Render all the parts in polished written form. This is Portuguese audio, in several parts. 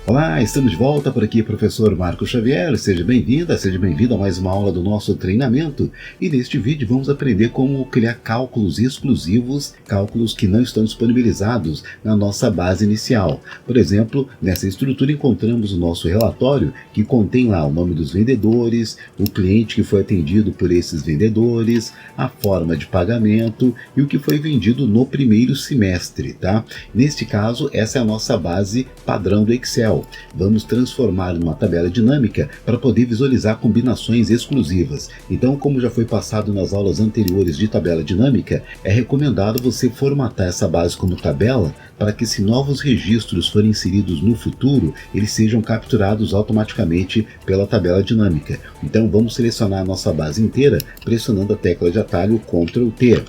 Olá, estamos de volta por aqui, professor Marco Xavier. Seja bem-vinda, seja bem-vindo a mais uma aula do nosso treinamento. E neste vídeo vamos aprender como criar cálculos exclusivos, cálculos que não estão disponibilizados na nossa base inicial. Por exemplo, nessa estrutura encontramos o nosso relatório, que contém lá o nome dos vendedores, o cliente que foi atendido por esses vendedores, a forma de pagamento e o que foi vendido no primeiro semestre, tá? Neste caso, essa é a nossa base padrão do Excel. Vamos transformar numa tabela dinâmica para poder visualizar combinações exclusivas. Então, como já foi passado nas aulas anteriores de tabela dinâmica, é recomendado você formatar essa base como tabela para que, se novos registros forem inseridos no futuro, eles sejam capturados automaticamente pela tabela dinâmica. Então, vamos selecionar a nossa base inteira pressionando a tecla de atalho Ctrl T.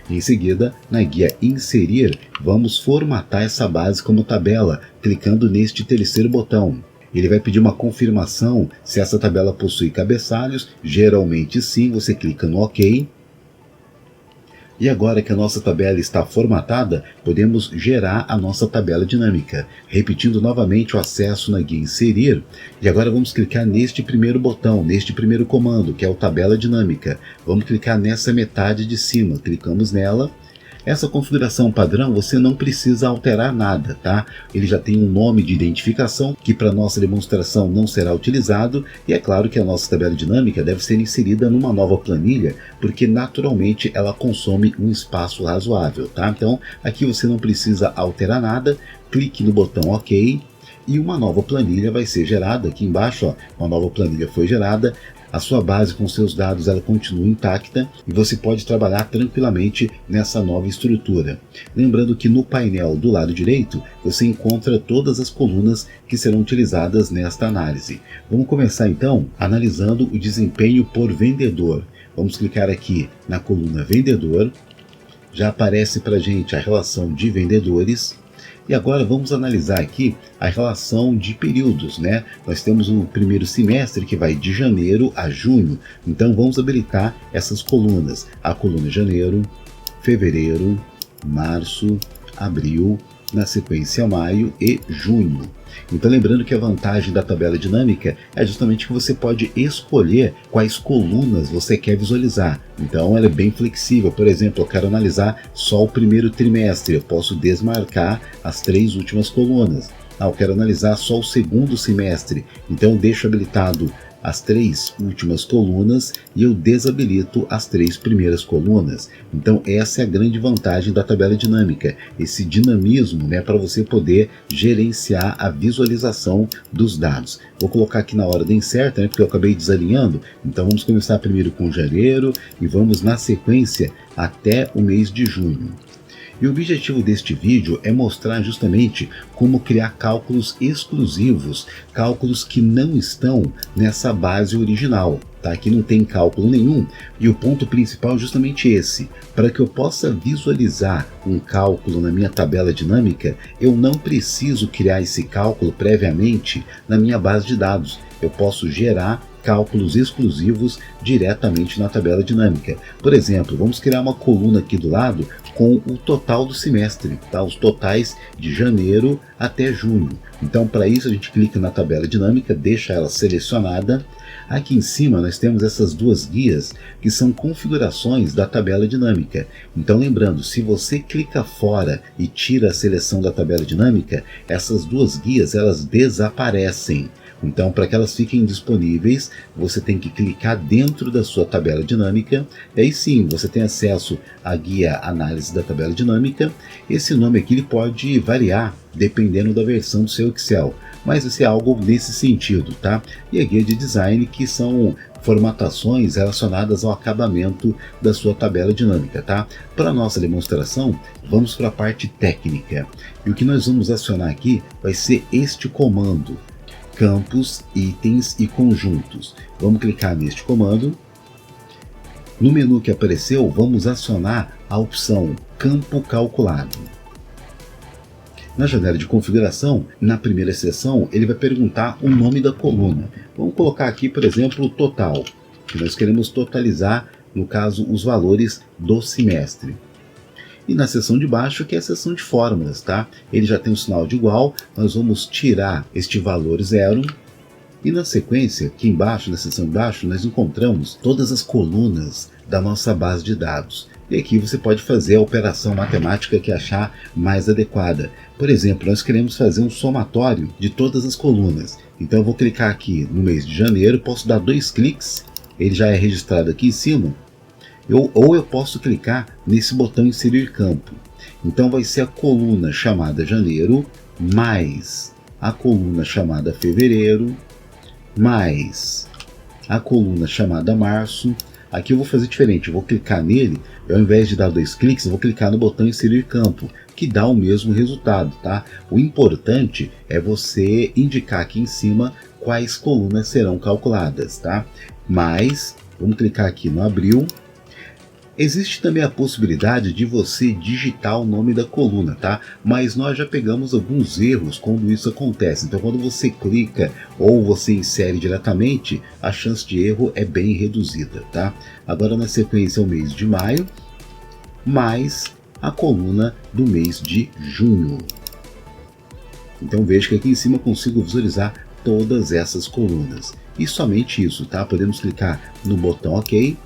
Em seguida, na guia Inserir, vamos formatar essa base como tabela, clicando neste terceiro botão. Ele vai pedir uma confirmação se essa tabela possui cabeçalhos. Geralmente sim, você clica no OK. E agora que a nossa tabela está formatada, podemos gerar a nossa tabela dinâmica. Repetindo novamente o acesso na guia Inserir, e agora vamos clicar neste primeiro botão, neste primeiro comando, que é o Tabela Dinâmica. Vamos clicar nessa metade de cima, clicamos nela. Essa configuração padrão você não precisa alterar nada, tá? Ele já tem um nome de identificação que para nossa demonstração não será utilizado, e é claro que a nossa tabela dinâmica deve ser inserida numa nova planilha, porque naturalmente ela consome um espaço razoável, tá? Então aqui você não precisa alterar nada, clique no botão OK e uma nova planilha vai ser gerada. Aqui embaixo, ó, uma nova planilha foi gerada. A sua base com seus dados ela continua intacta e você pode trabalhar tranquilamente nessa nova estrutura. Lembrando que no painel do lado direito você encontra todas as colunas que serão utilizadas nesta análise. Vamos começar então analisando o desempenho por vendedor. Vamos clicar aqui na coluna Vendedor. Já aparece para a gente a relação de vendedores. E agora vamos analisar aqui a relação de períodos, né? Nós temos o primeiro semestre que vai de janeiro a junho. Então vamos habilitar essas colunas. A coluna janeiro, fevereiro, março, abril, na sequência maio e junho. Então lembrando que a vantagem da tabela dinâmica é justamente que você pode escolher quais colunas você quer visualizar. Então ela é bem flexível. Por exemplo, eu quero analisar só o primeiro trimestre, eu posso desmarcar as 3 últimas colunas. Eu quero analisar só o segundo semestre, então eu deixo habilitado as 3 últimas colunas e eu desabilito as 3 primeiras colunas. Então essa é a grande vantagem da tabela dinâmica, esse dinamismo, né, para você poder gerenciar a visualização dos dados. Vou colocar aqui na ordem certa, né, porque eu acabei desalinhando. Então vamos começar primeiro com janeiro e vamos na sequência até o mês de junho. E o objetivo deste vídeo é mostrar justamente como criar cálculos exclusivos, cálculos que não estão nessa base original. Tá? Aqui não tem cálculo nenhum, e o ponto principal é justamente esse. Para que eu possa visualizar um cálculo na minha tabela dinâmica, eu não preciso criar esse cálculo previamente na minha base de dados. Eu posso gerar cálculos exclusivos diretamente na tabela dinâmica. Por exemplo, vamos criar uma coluna aqui do lado com o total do semestre, tá? Os totais de janeiro até junho. Então, para isso a gente clica na tabela dinâmica, deixa ela selecionada. Aqui em cima nós temos essas 2 guias que são configurações da tabela dinâmica. Então lembrando, se você clica fora e tira a seleção da tabela dinâmica, essas 2 guias elas desaparecem. Então, para que elas fiquem disponíveis, você tem que clicar dentro da sua tabela dinâmica, e aí sim você tem acesso à guia Análise da Tabela Dinâmica. Esse nome aqui ele pode variar dependendo da versão do seu Excel, mas vai ser algo nesse sentido, tá? E a guia de design, que são formatações relacionadas ao acabamento da sua tabela dinâmica, tá? Para a nossa demonstração, vamos para a parte técnica. E o que nós vamos acionar aqui vai ser este comando: campos, itens e conjuntos. Vamos clicar neste comando. No menu que apareceu, vamos acionar a opção Campo Calculado. Na janela de configuração, na primeira seção, ele vai perguntar o nome da coluna. Vamos colocar aqui, por exemplo, o total, que nós queremos totalizar, no caso, os valores do semestre. E na seção de baixo, que é a seção de fórmulas, tá? Ele já tem um sinal de igual, nós vamos tirar este valor zero. E na sequência, aqui embaixo, na seção de baixo, nós encontramos todas as colunas da nossa base de dados. E aqui você pode fazer a operação matemática que achar mais adequada. Por exemplo, nós queremos fazer um somatório de todas as colunas. Então eu vou clicar aqui no mês de janeiro, posso dar 2 cliques, ele já é registrado aqui em cima. Ou eu posso clicar nesse botão inserir campo. Então vai ser a coluna chamada janeiro, mais a coluna chamada fevereiro, mais a coluna chamada março. Aqui eu vou fazer diferente, eu vou clicar nele, ao invés de dar 2 cliques, eu vou clicar no botão inserir campo, que dá o mesmo resultado, tá? O importante é você indicar aqui em cima quais colunas serão calculadas, tá? Mas, vamos clicar aqui no abril. Existe também a possibilidade de você digitar o nome da coluna, tá? Mas nós já pegamos alguns erros quando isso acontece. Então, quando você clica ou você insere diretamente, a chance de erro é bem reduzida, tá? Agora, na sequência, é o mês de maio, mais a coluna do mês de junho. Então, veja que aqui em cima eu consigo visualizar todas essas colunas. E somente isso, tá? Podemos clicar no botão OK.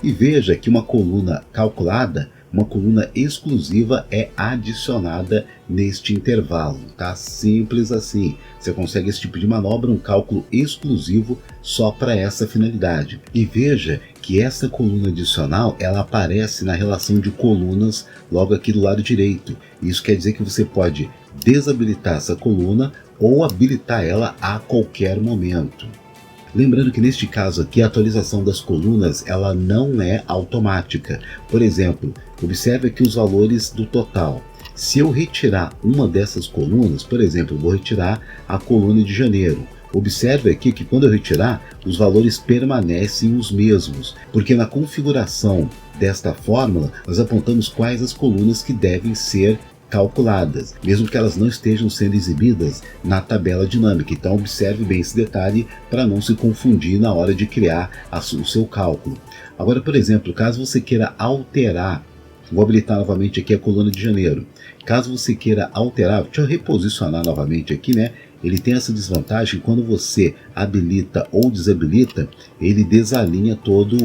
E veja que uma coluna calculada, uma coluna exclusiva é adicionada neste intervalo, tá? Simples assim. Você consegue esse tipo de manobra, um cálculo exclusivo só para essa finalidade. E veja que essa coluna adicional, ela aparece na relação de colunas logo aqui do lado direito. Isso quer dizer que você pode desabilitar essa coluna ou habilitar ela a qualquer momento. Lembrando que neste caso aqui a atualização das colunas ela não é automática. Por exemplo, observe aqui os valores do total. Se eu retirar uma dessas colunas, por exemplo, eu vou retirar a coluna de janeiro. Observe aqui que quando eu retirar, os valores permanecem os mesmos, porque na configuração desta fórmula nós apontamos quais as colunas que devem ser calculadas, mesmo que elas não estejam sendo exibidas na tabela dinâmica. Então observe bem esse detalhe para não se confundir na hora de criar o seu cálculo. Agora, por exemplo, caso você queira alterar, vou habilitar novamente aqui a coluna de janeiro. Caso você queira alterar, deixa eu reposicionar novamente aqui, né? Ele tem essa desvantagem, quando você habilita ou desabilita, ele desalinha todo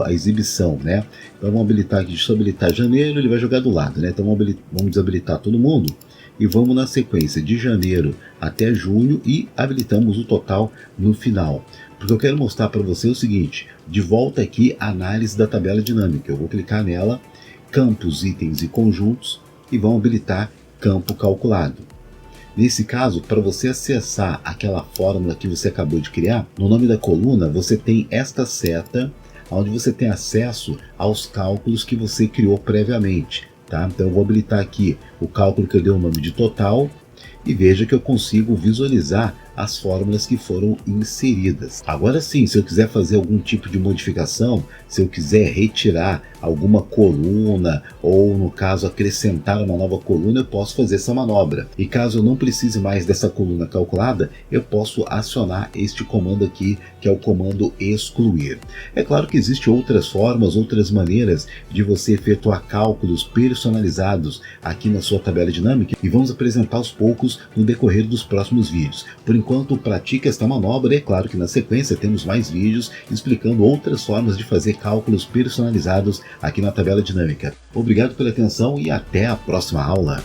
a exibição, né? Então vamos habilitar aqui, deixa eu habilitar janeiro, ele vai jogar do lado, né? Então vamos desabilitar todo mundo e vamos na sequência de janeiro até junho e habilitamos o total no final. Porque eu quero mostrar para você o seguinte, de volta aqui a análise da tabela dinâmica. Eu vou clicar nela, campos, itens e conjuntos e vamos habilitar campo calculado. Nesse caso, para você acessar aquela fórmula que você acabou de criar, no nome da coluna você tem esta seta, onde você tem acesso aos cálculos que você criou previamente. Tá? Então eu vou habilitar aqui o cálculo que eu dei o nome de total e veja que eu consigo visualizar as fórmulas que foram inseridas. Agora sim, se eu quiser fazer algum tipo de modificação, se eu quiser retirar alguma coluna ou no caso acrescentar uma nova coluna, eu posso fazer essa manobra. E caso eu não precise mais dessa coluna calculada, eu posso acionar este comando aqui, que é o comando excluir. É claro que existem outras formas, outras maneiras de você efetuar cálculos personalizados aqui na sua tabela dinâmica e vamos apresentar aos poucos no decorrer dos próximos vídeos. Por enquanto, pratique esta manobra e é claro que na sequência temos mais vídeos explicando outras formas de fazer cálculos personalizados aqui na tabela dinâmica. Obrigado pela atenção e até a próxima aula.